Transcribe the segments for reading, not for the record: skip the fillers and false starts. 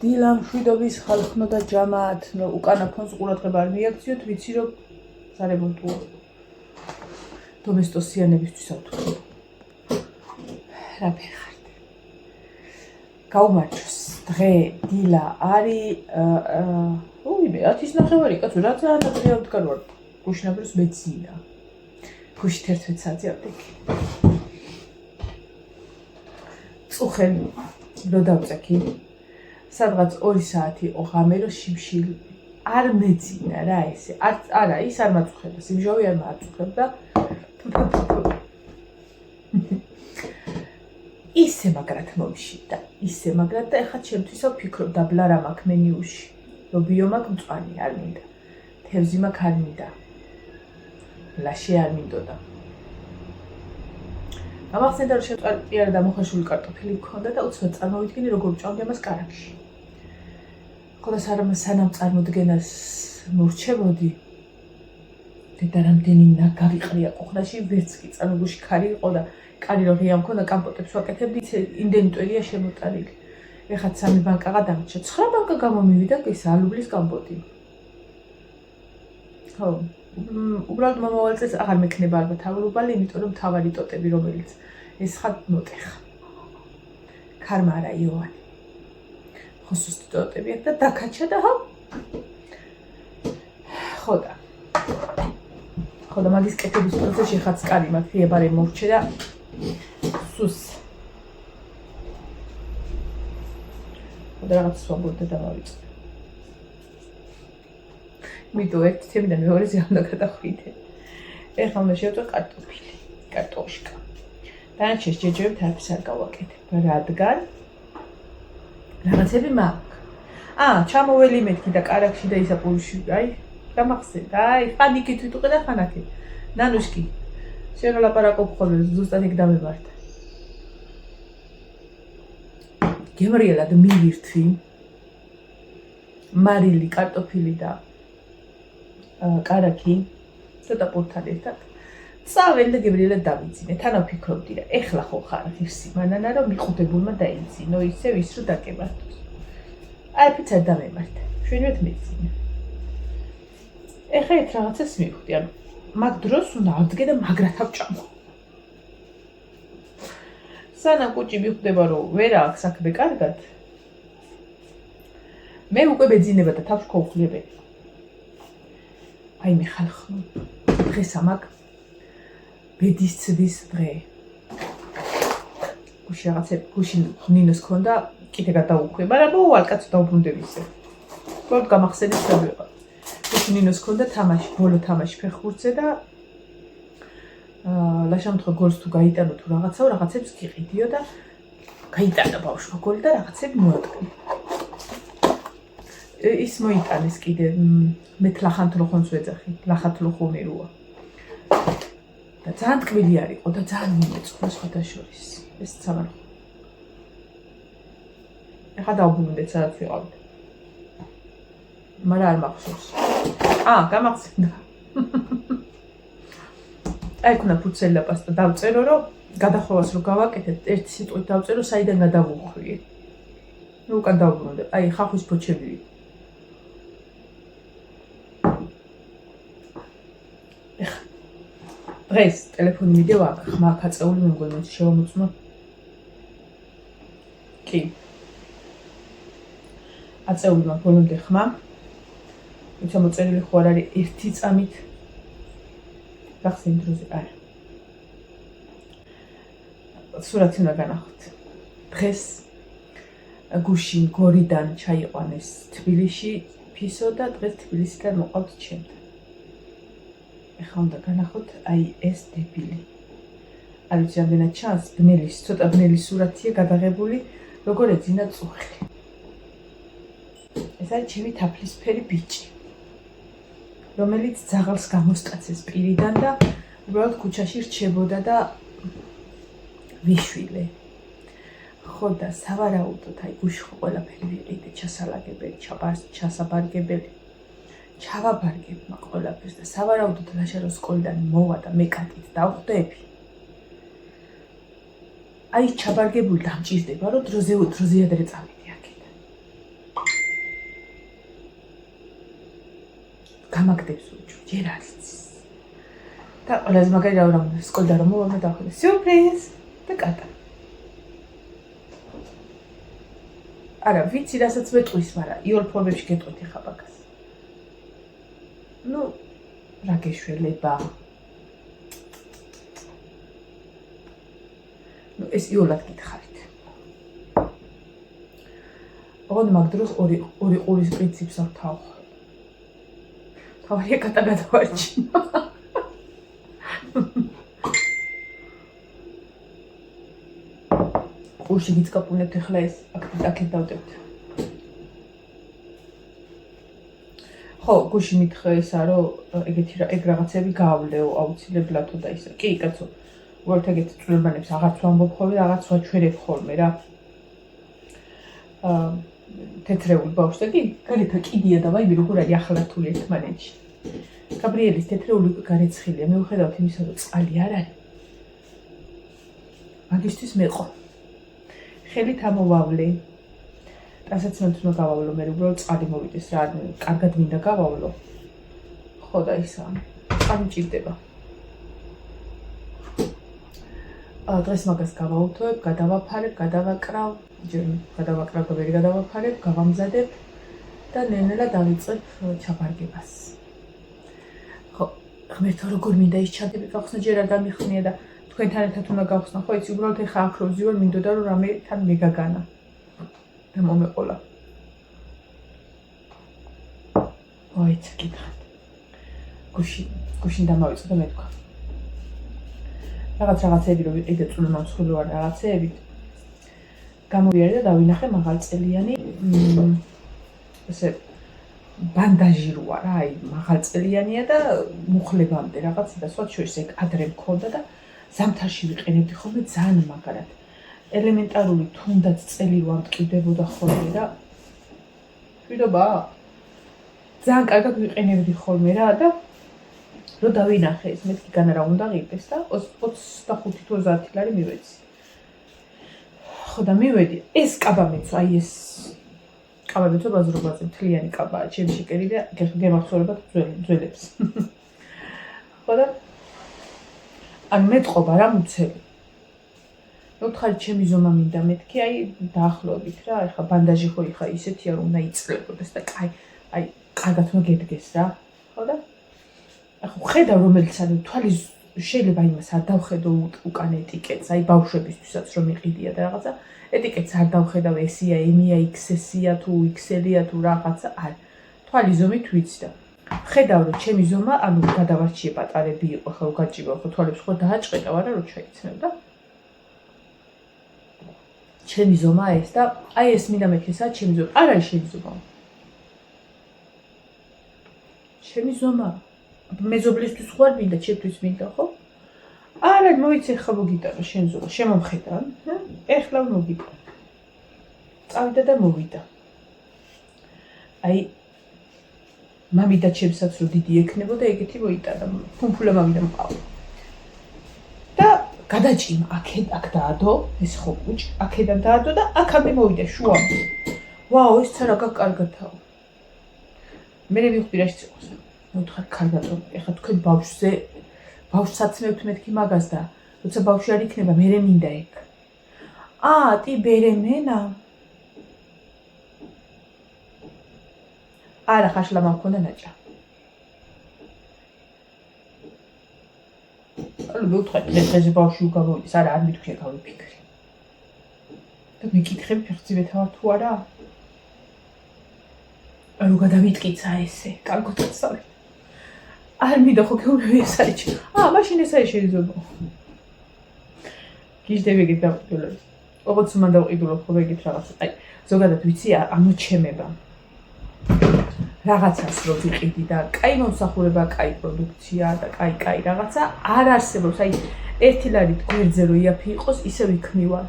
დილა მშვიდობის ხალხნო და ჯამაათნო უკანა ფონს ყურადღება არ მიაქციოთ, ვიცი რომ სარემონტოა. დომესტოსიანებისთვის ავთქვი. რა ფეხართ. გაუმარჯოს. დღე დილა არის იმე 10:30 კაცო რა ძალიან ადრე ავდგარ ვარ. გუშინაბროს მეცინა. გუშით 11 საათი ავდექი. წუხენ რო დავწექი. სადღაც 2 საათი იყო ღამე რო შიმშილი არ მეძინა რა ესე. არა, ის არ მაწუხებდა, სიმჟავე არ მაწუხებდა. ისე მაგრად მომშიდა, ისე მაგრად და ეხლა ჩემთვისა ვფიქრობ დაბლა რა მაქვს მენიუში. რომ ბიო მაქვს მწვანე არ მინდა. თევზი მაქვს არ მინდა. ლაშე არ მინდოდა. გამახსენდა რომ შეწყვეტიარე და მოხაშული კარტოფილი მქონდა და უცბად წარმოვიდგინე როგორ ვჭამდი ამას კარაქში. ხოლო სანამ წარმოდგენას მორჩებოდი და რამდენი ნაგავიყრია კუხნაში ვერც კი წარმოგუში ქარი იყო და კარი რო ღია მქონდა კამპოტებს ვაკეთებდი იმდენი ტვერია შემოტანილი. ეხლა 3 ბანკაღა დამრჩა. 9 ბანკა გამომივიდა ეს ალუბლის კამპოტი. ხო, უბრალოდ მომავალ წელს აღარ მექნება ალბათ ალუბალი, იმიტომ რომ თავარი ტოტები რომელიც ეს ხად მოტეხა. ქარმა არა იოანი. ხოსუსტი ტოტები აქ და დაკაჩა და ხო და მაგის კეთების პროცესში ხაც კარი მაქვს ებარე მორჩე და სუს და რაღაც სვაბოდა დავიწყე. მიტო ერთი თემი და მეორე ზიანდა გადახვიდე. ეხლა უნდა შევწერ კარტოშკა. დანარჩენს ჯეჯებთ არაფერს არ გავაკეთებ, რადგან რაღაცები მაქვს. ჩამოველი მეთქი და კარაქში და ისაპულში, აი, გამახსენდა, აი, პანიკით ვიტუყე და ხანაკი. ნანუშკი, შენ ლაპარაკობ ხოლმე, ზუსტად იქ დამემართა. გემრიელად მივირთვი მარილი, კარტოფილი და კარაქი, ცოტა პურთან ერთად. წავენ და გემრიელად დავიძინე. თან ვფიქრობდი რა, ეხლა ხო ხარ ღირსი მანანა რომ მიყუდებულმა დაიძინო ისევ ის რომ დაკებართოს. არაფერს არ დამემართა. შვენივეთ მეძინე. ეხლა ერთ რაღაცას მივხვდი, ანუ მაგ დროს უნდა ავდგე და მაგრად ავჭამო. სანამ კუჭი მიხვდება რომ ვერ აქვს საქმე კარგად, მე უკვე მეძინება და თავს ქოუხლებები. აი მე ხალხო, დღეს ამაკ ბედის ცდის დღე. გუში რაღაცები, გუში ნინოს ქონდა, კიდე გადაუხვე, მაგრამ მოვალ კაცო დაუბრუნდები ისე. ბოლოდ გამახსენე შევიყო. გუში ნინოს ქონდა თამაში, ბოლო თამაში ფეხბურთზე და ლაშამთხო გოლს თუ გაიტანო თუ რაღაცაო, რაღაცებს გიყიდიო და გაიტანა ბავშვმა გოლი და რაღაცები მოატყი. ის მოიტანეს კიდე მეთ ლახანთლოხონს ვეძახი, ლახათლოხონი როა. და ძალიან ტკბილი არ იყო და ძალიან მიმეწყო სხვადასხვის. ეს სამარხო. ეხლა დავუბრუნდეთ სადაც ვიყავით. მაგრამ არ მახსოვს. გამახსენდა. აი ქუნა ფუცელი და პასტა დავწერო რომ გადახოვას რომ გავაკეთებ, ერთი სიტყვით დავწერო საიდან გადავუხვიე. ნუ უკან დავუბრუნდე. აი ხახვის ფოჩები. დღეს ტელეფონი მიდევა აქ, ხმა აწეული მე მგონი მოდი შევამოწმო. კი. აწეული მაგ ბოლომდე ხმა. იცი მოწერილი ხო არ არის 1 წამით. გახსენ დროზე არა. სურათი უნდა განახოთ. დღეს გუშინ გორიდან ჩაიყვანეს თბილისში ფისო და დღეს თბილისიდან მოყავთ ჩემთან. ეხლა უნდა განახოთ აი ეს დებილი. არ ვიცი რამდენად ჩანს, ცოტა ბნელი სურათია გადაღებული, როგორ ეძინა წუხი. ეს არის ჩემი თაფლისფერი ბიჭი, რომელიც ძაღლს გამოსტაცეს პირიდან და უბრალოდ ქუჩაში რჩებოდა და ვიშვილე. ხო და სავარაუდოდ აი გუშინ ხო ყველაფერი ვიყიდე, ჩასალაგებელი, ჩასაბარგებელი. ჩავაბარგებმა ყველაფერს და სავარაუდოდ ლაშაროს სკოლიდან მოვა და მე კატით დავხვდები. აი ჩაბარგებული დამჭირდება რომ დროზე ადრე წავიდე აქედან. გამაგდებს უჯო, ჯერ არ იცის. და ყველაზე მაგარი რა რომ სკოლიდან რომ მოვამე დავხდი სიურპრიზ და კატა. არა, ვიცი რასაც მეტყვის, მაგრამ იოლ ფორმებში გეტყვით ხა ბაგას. ნუ რა გეშველება. ნუ ეს იოლად გითხარით. ოღონდ მაგ დროს ორი ყურის პრინციპს არ თავხო. თავია კატა გადავარჩინო. ყურში გიწკაპუნებთ ახლა ეს აქეთ დავდებთ. ხო, გუში მითხრა ესა რომ ეგ რაღაცები გავვლეო აუცილებლად და ისე. კი, კაცო. უბრალოდ ეგეთი წვლებანებს აღარც ვამბობ ხოლმე, აღარც ვაჩვენებ ხოლმე რა. თეთრეული ბავშვი კი, გარეთ კიდია და ვაიმე როგორ არის ახალართული ერთმანეთში. გაბრიელის თეთრეული გარეცხილია, მიუხედავად იმისა, რომ წყალი არ არის. მაგისთვის მეყო. ხელით ამოვავლე. რასაც მე თვითონ გავავლო, მე უბრალოდ წყალი მოვიდეს რა, კარგად მინდა გავავლო. ხო და ისა, წყალი მჭირდება. დღეს მაგას გავაუთოებ, გადავაფარებ, გადავაკრავ, ჯერ გადავაკრავ და ვერ გადავაფარებ, გავამზადებ და ნელ-ნელა დავიწყებ ჩაბარგებას. ხო, ღმერთო როგორ მინდა ის ჩადები გავხსნა, ჯერ არ გამიხსნია და თქვენთან ერთად უნდა გავხსნა, ხო იცი უბრალოდ ეხა აქ რო ვზივარ, მინდოდა რომ რამე თან მეგაგანა და მომეყოლა. ოიცა კითხავთ. გუშინ დამავიწყე და მეთქვა. რაღაცები რომ ვიყიდე წვრილმამსხვილო არ რაღაცეებით გამოვიარე და დავინახე მაღალწელიანი ესე ბანდაჟი როა რა, აი მაღალწელიანია და მუხლებამდე რაღაცა და სხვა შორის ეგ ადრე მქონდა და ზამთარში ვიყენებდი ხოლმე ძალიან მაგრად. ელემენტარული თუნდაც წელი რო ამტკივდებოდა ხოლმე რა. მშვიდობა. ძალიან კარგად ვიყენებდი ხოლმე რა და რო დავინახე ეს მეთქი განა რა უნდა ღირდეს და 25 თუ 30 ლარი მივეცი. ხო და მივედი. ეს კაბა მეცვა, აი ეს კაბა მეცვა ბაზრობაზე მთლიანი კაბაა, ჩემი შეკერი და გემახსოვრებათ ძველებს. ხო და ან მეტყობა რა მუცელი. უთხარი ჩემი ზომა მინდა მეთქი, აი დაახლოებით რა, ეხა ბანდაჟი ხო იხა ისეთია რომ უნდა იწლებოდეს და აი კარგად მოგედგეს რა. ხო და ახლა ხედავ რომელიც არის თვალი შეიძლება იმას არ დავხედო უკან ეტიკეტს, აი ბავშვებისთვისაც რომ იყიდია და რაღაცა ეტიკეტს არ დავხედავ ესია, ემია, XS-ია თუ XL-ია თუ რაღაცა, არ. თვალი ზომით ვიცი და ხედავ რომ ჩემი ზომა, ანუ გადავარჩიე პატარები იყო, ხო გაჭირო, ხო თვალებს ხო დააჭყეყავ არა რომ ჩაიცნევ და ჩემი ზომა ეს და აი ეს მინდა მეთქისა, ჩემი ზომა. არ არის ჩემი ზომა. ჩემი ზომა. მეზობლისთვის ხო არ მინდა, ჩემთვის მინდა, ხო? არა, მოიცე ხა მოგიტანა შენ ზომა, შემომხედა, ეხლა მოგიტანა. წავიდა და მოვიდა. აი მამიდა ჩემსაც რო დიდი ექნებოდა, ეგეთი მოიტანა, ფუმფულა მამიდა მყავდა. და გადაჭიმა, აქ დაადო, ეს ხო კუჭი, აქედან დაადო და აქამდე მოვიდა შუამდე. ვაუ, ეს ცა რა კარგათაო. მე მივხვდი რა შეწყოს. მოვთხარ კარგად, ეხლა თქვენ ბავშვსაცმევთ მეთქი მაგას და როცა ბავშვი არ იქნება, მე მინდა ეგ. ტი ბერემენა. არა, ხაშლა მაქონდა ნაჭა. ანუ მოვთხარ, დღეს ბავშვი უგავოდის, არა, არ მithქვია გავიფიქრე. და მეკითხები ფეხძივეთავარ თუ არა? ანუ გადავიტკიცა ესე, კარგად წავით. არ მინდა ხო გეუბნები ესაიჩი. მაშინ ესაი შეიძლება. გიждები ეგეთ დაყიდულებს. ოღონდ სულ მან დავყიდულობ ხო ეგეთ რაღაცა. აი, ზოგადად ვიცი ამოჩემება. რაღაცას რო ვიყიდი და კაი მომსახურება, კაი პროდუქცია და კაი რაღაცა არ არსებობს. აი, ერთი ლარით გვერდზე რო იაფი იყოს, ისე ვიქმნივალ.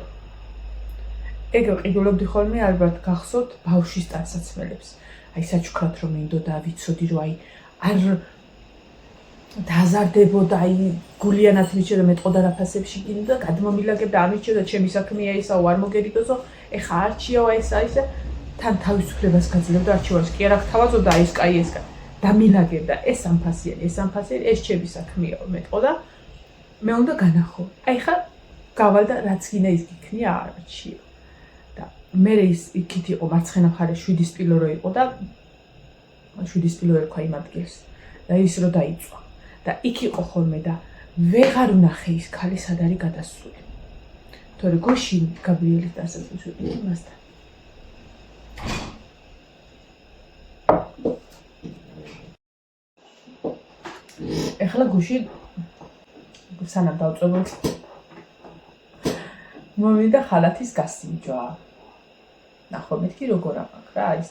ეგ ვყიდულებდი ხოლმე ალბათ გახსოვთ ბავშვის ტანსაცმელებს. აი საჩუქრად რომ მინდოდა ვიცოდი რომ აი არ დაზარდებოდა, აი გულიანად მიჩერდა მეტყოდა რაფასებში გინდა გადმომილაგებდა ამიჩერდა ჩემი საქმეა ისაო არ მოგერიდოზო ეხა არჩიაო ესა თან თავისუფლებას გაძლევდა არჩევანს კი არ აქ თავაზობდა ეს კაი ეს კაი დამილაგებდა ეს ამფასიანი, ეს ჩემი საქმეა მეტყო და მე უნდა განახო. აი ხა გავალ და რაც გინდა ის გიქნია არ არჩიო. და მე ის იქით იყო მარცხენა მხარე 7-ის პილორო იყო და 7-ის პილო ერქვა იმ ადგილს. და ის რო დაიწვა. და იქ იყო ხოლმე და ვეღარ ვნახე ის ქალი სად არის გადასული. თორე გუშინ გაბრიელის დასაწყისში ვიყავი მასთან. ეხლა გუშინ სანამ დავწვევ მომიდა ხალათის გასინჯვა. ნახო მეთქი როგორ ამაკ რა ის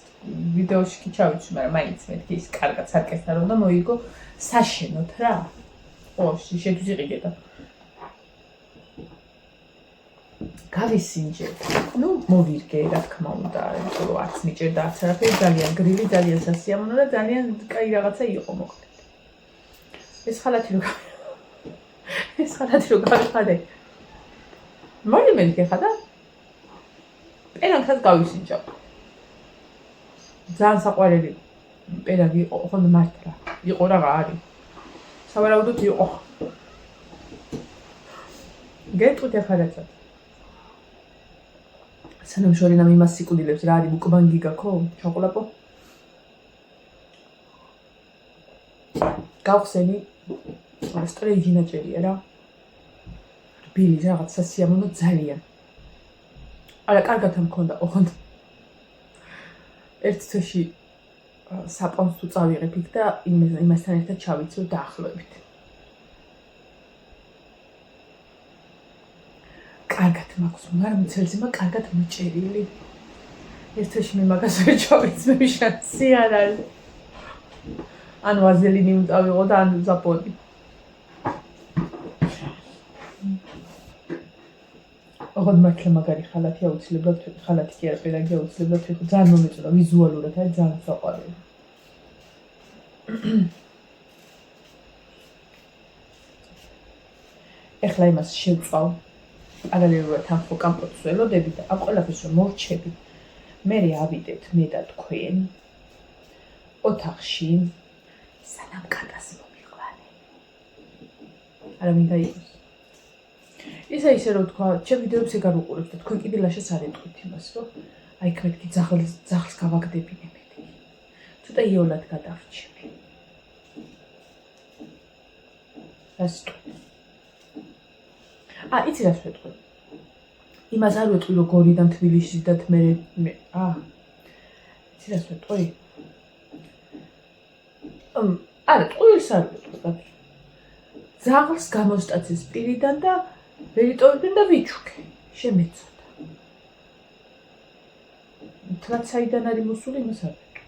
ვიდეოში კი ჩავიცი, მაგრამ მაინც მეთქი ის კარგად სარკესთან რომ მოიგო საშენოთ რა. ო, შეგვიძლია და გავისინჯე. ნუ მოვირგე რა თქმა უნდა, იმიტომ რომ არც მიჭერდა არც არაფერი, ძალიან გრილი, ძალიან სასიამოვნო და ძალიან კაი რაღაცა იყო მოკლედ. ეს ხალათი რო გავიხადე. მოდი მე გეხადა. პერანგას გავისინჯა. ძალიან საყვარელი პერანგი იყო, ხომ მართლა. იყო რა არის. სავარაუდოდ იყო. გეტყვით ახლა რაცა. სანამ შორინამ იმას სიკვდილებს რა არის მუკბანგი გაქო? ჩაყოლაპო. გავხსენი სტრეიჯი ნაჭერია რა. რბილი რაღაც სასიამოვნო ძალიან. არა, კარგად ამქონდა, ოღონდ ერთ თვეში საპონს თუ წავიღებთ და იმასთან ერთად ჩავიცვით დაახლოებით. კარგად მაქვს, მაგრამ ცელზემა კარგად მიჭერილი. ერთ თვეში მე მაგას ვერ ჩავიცვი, შანსი არ არის. ან ვაზელინი წავიღო და ან ზაპონი. ოღონდ მართლა მაგარი ხალათი აუცილებლად ხალათი კი არა პერანგი აუცილებლად ვიყო ძალიან მომეწონა ვიზუალურად არის ძალიან საყვარელი. ეხლა იმას შევწავ პარალელურად ამ კომპოტს ველოდები და ამ ყველაფერს რომ მოვჩები მე ავიდეთ მე და თქვენ ოთახში სანამ კატას მომიყვანე. არა მინდა იყოს ისე რომ თქვა, ჩემ ვიდეოებს ეგარ უყურებთ და თქვენ კიდე ლაშას არ ეტყვით იმას, რომ აი იქ მეთქი ძაღლს გავაგდებინე მეთქი. ცოტა იოლად გადავრჩები. რას ვიტყვი? იცი რას ვიტყვი? იმას არ ვიტყვი, რომ გორიდან თბილისში და მე იცი რას ვიტყვი? არა, ტყუილს არ ვიტყვი. ძაღლს გამოსტაცეს პირიდან და ვერიტოვებდნენ და ვიჩუქე. შემეცოდა. თლაც საიდან არის მოსული, იმას არ ვიტყვი.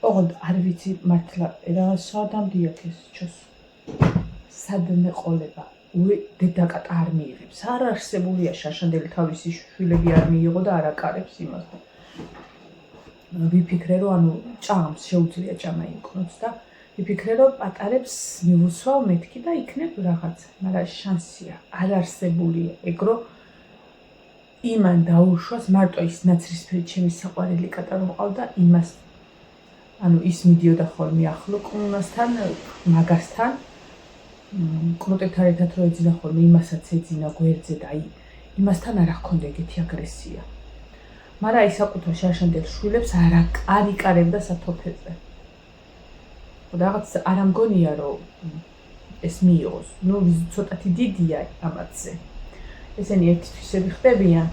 ოღონდ არ ვიცი მართლა რა სადამდიაქ ეს ჩოს. სადმე ყოლება. დედაკატა არ მიიღებს. არ არსებულია შაშანდელი თავისი შვილები არ მიიღო და არ აკარებს იმას. ვიფიქრე რომ ანუ ჭამს შეუძლია ჭამა იქნოს და ვიფიქრე რომ პატარებს მიუსვავ მეთქი და იქნებ რაღაც, მაგრამ შანსია არ არსებულია. ეგრო იმან დაუშვას მარტო ის ნაცრისფერი ჩემი საყვარელი კატა რომ ყავდა იმას ანუ ის მიდიოდა ხოლმე ახლო კუნასთან, მაგასთან კნუტებთან ერთად რო ეძინა ხოლმე იმასაც ეძინა გვერდზე და აი იმასთან არ ჰქონდა ეგეთი აგრესია. მაგრამ აი საკუთარ შაშანდელ შვილებს არ იკარებდა სათოფეზე. რაღაც არ ამგონია რომ ეს მიიღოს. ნუ ცოტათი დიდია ამათზე. ესენი ერთთვისები ხდებიან.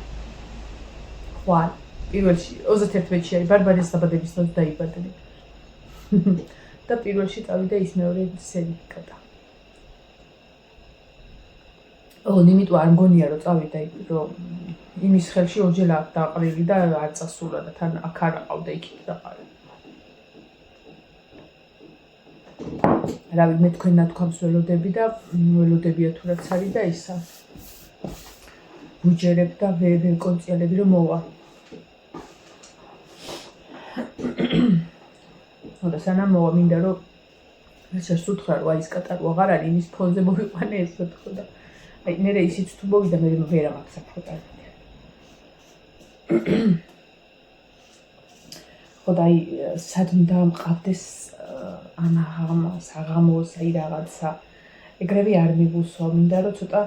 ხვალ პირველში 31-ში არის ბარბარეს დაბადების დღეს დაიბადნენ. და პირველში წავიდა ის მეორე სერიფიკატა. იმიტომ არ მგონია რომ წავიდა რომ იმის ხელში ორჯერ დაყრილი და არ წასულა და თან აქ არ აყავდა იქით დაყარი. რავი მე თქვენ ნათქვამს ველოდები და ველოდებია თუ რაც არის და ისა ვუჯერებ და ვერ კონციალები რომ მოვა. და სანამ მოვა მინდა რომ ეს უთხრა რომ აი ეს კატარო აღარ არის იმის ფონზე მოვიყვანე ეს თქო და აი მე ისიც თუ მოვიდა მე ვერ ამაქვს აქ ფოტო. ხოდა აი სად უნდა მყავდეს საღამოს აი რაღაცა ეგრევე არ მიგუსვა მინდა რომ ცოტა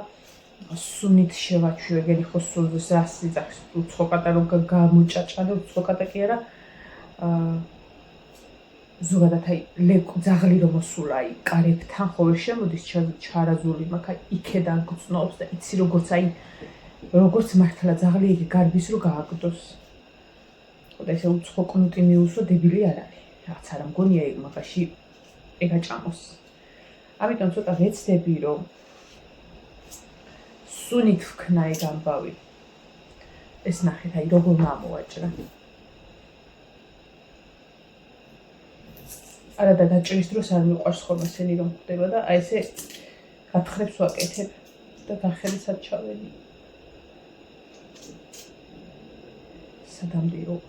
სუნით შევაჩვიო ეგერი ხო სულს რას იძახის უცხოკატა რომ გამოჭაჭყალე უცხოკატა კი არა ზოგადად აი ძაღლი რომ მოსულა აი კარებთან ხოლმე შემოდის ჩარაზული მაქვს აი იქედან გწნობს და იცი როგორც მართლა ძაღლი იგი გარბის რო გააგდოს ხოდა ესე უცხო კნუტი მიუსვა დებილი არ არის რაღაც არა მგონია ეგ მაგაში ეგაჭამოს ამიტომ ცოტა ვეცდები რომ სუნით ვქნა ეგ ამბავი ეს ნახეთ აი როგორ მომაჭრა არა და დაჭრის დროს არ მიყვარს ხოლმე ესენი რომ ხდება და აი ესე გათხრებს ვაკეთებ და გახელისად ჩავედი სადამდირო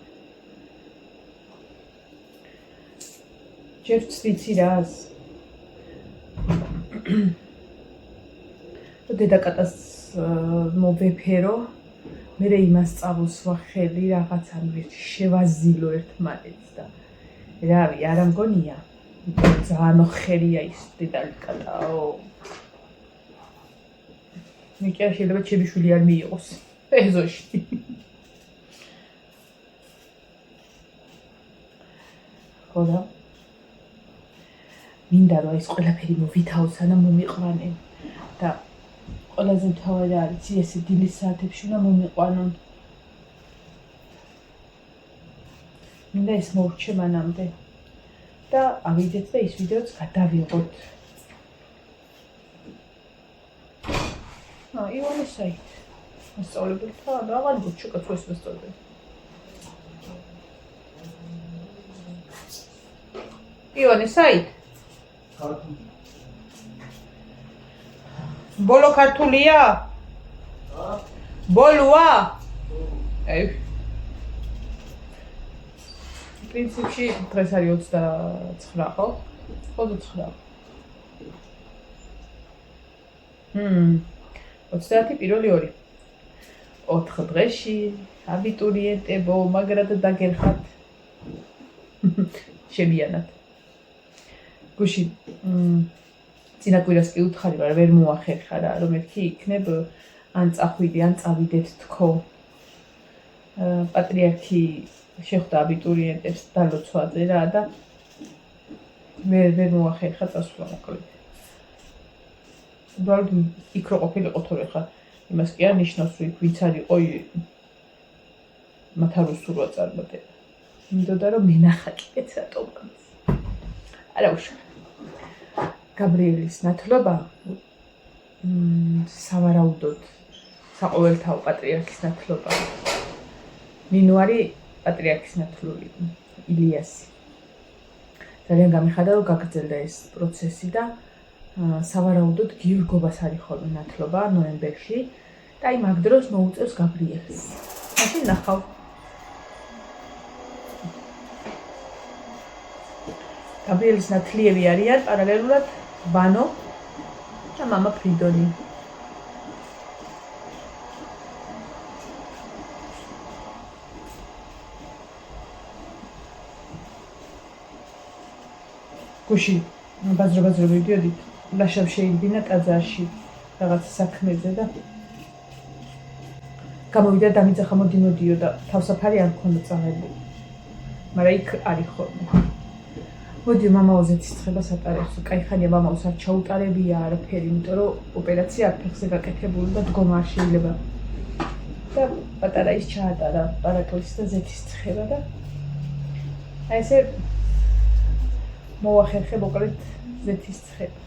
ჯერ ვცდიცი რას დედაკატას მოვეფერო მე იმას წავუსვა ხელი რაღაცა შევაზილო ერთმანეთს და რავი არა მგონია ძალიან ხერია ის დედაკატაო მე კი შეიძლება ჩემი შვილი არ მიიღოს ეზოში ხოდა მინდა რომ ეს ყველაფერი მოვითაოს და მომიყვანენ და ყველაზე მთავარი არის ესე დილის საათებში უნდა მომიყვანონ მინდა ეს მოვრჩე მანამდე და ავიდეთ და ის ვიდეოც გადავიღოთ ივანე საით მასწავლებელთა რაღაც ბუჩუკაც ეს მასწავლებელი ივანე საით ბოლო ქართულია? ბოლოა? აი. პრინციპში დღეს არის 29, ხო? 29. 30 პირველი ორი. 4 დღეში აბიტურიენტებო, მაგრად დაგერხათ. შებიანად. გუში წინა კვირას კი უთხარი, მაგრამ ვერ მოახერხა რა, რომ ერთი იქნებ ან წახვიდე, ან წავიდეთ თქო. პატრიარქი შეხვდა აბიტურიენტებს დალოცვაზე რა და ვერ მოახერხა წასვლა მოკლედ. უბრალოდ იქ რო ყოფილიყო თორე ხა იმას კი არ ნიშნავს, რომ იქ ვინც არისო მათ არ უსურვა წარმატება. მინდოდა რომ მენახა კიდეც რატომაც. არა უშვა. გაბრიელის ნათლობა სავარაუდოდ საყოველთაო პატრიარქის ნათლობა. მინუარი პატრიარქის ნათლული ილიასი. ძალიან გამიხარდა რომ გაგრძელდა ეს პროცესი და სავარაუდოდ გიორგობას არის ხოლმე ნათლობა ნოემბერში და აი მაგ დროს მოუწევს გაბრიელს. მაშინ ნახავ. გაბრიელის ნათლიები არიან პარალელურად ბანო და მამა ფრიდონი. გუში ბაზრობაზე ვიდიოდით ლაშავ შეიძინა ტაძარში რაღაც საქმეზე და გამოვიდა დამიძახა მოდიო და თავსაფარი არ მქონდა წაღებული. მაგრამ იქ არის ხოლმე. მოდიო მამაოზე ცისხებას ატარებს. კაი ხანია მამაოს არ ჩაუტარებია არაფერი, იმიტომ რომ ოპერაცია არ ფეხზე გაკეთებული და დგომა არ შეიძლება. და პატარა ის ჩაატარა პარაკლისს და ზეთის ცხება და აი ესე მოახერხე მოკლედ ზეთის ცხება.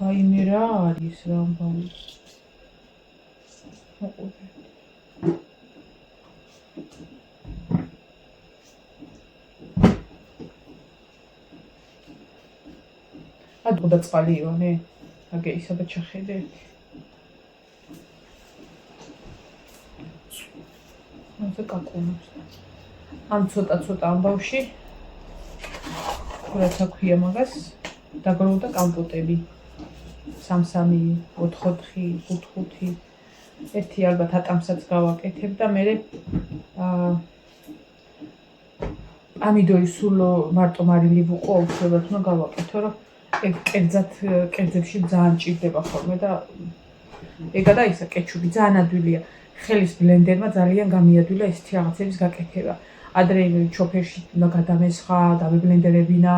აიმე რა არის რა ამბავი. ადღოდა წყალი იონე აგე ისაბა ჩახედე ასე კაკუნობს ამ ცოტა ამბავში რაც აქვია მაგას დაგროვდა კომპოტები 3-3 4-4 5-5 ერთი ალბათ ატამსაც გავაკეთებ და მე პამიდორი სულ მარტო მარილი ვუყო აუცილებლად უნდა გავაკეთო, რომ ეგ კერძებში ძალიან ჭირდება ხოლმე და ეგადა ისა კეჩუპი ძალიან ადვილია. ხელის ბლენდერმა ძალიან გამიადვილა ესეთი რაღაცების გაკეთება. ადრე ჩოფერში უნდა გადამესხა, დავიბლენდერებინა,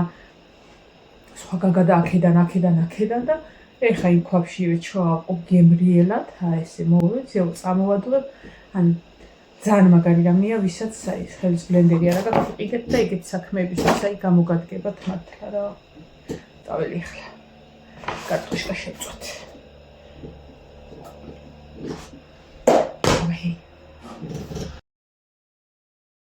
სხვა გაგადა აქედან და ეხა იმ ქვაბშივე ჩავაყო გემრიელად, ესე მოვეცე, წამოვადლებ, ან ძალიან მაგარი რამეა, ვისაც ხელის ბლენდერი არა გაგვიყიდეთ და ეგეთ საქმეებისთვის გამოგადგებათ მართლა რა. წაველი ახლა. კარტოშკა შევწვათ.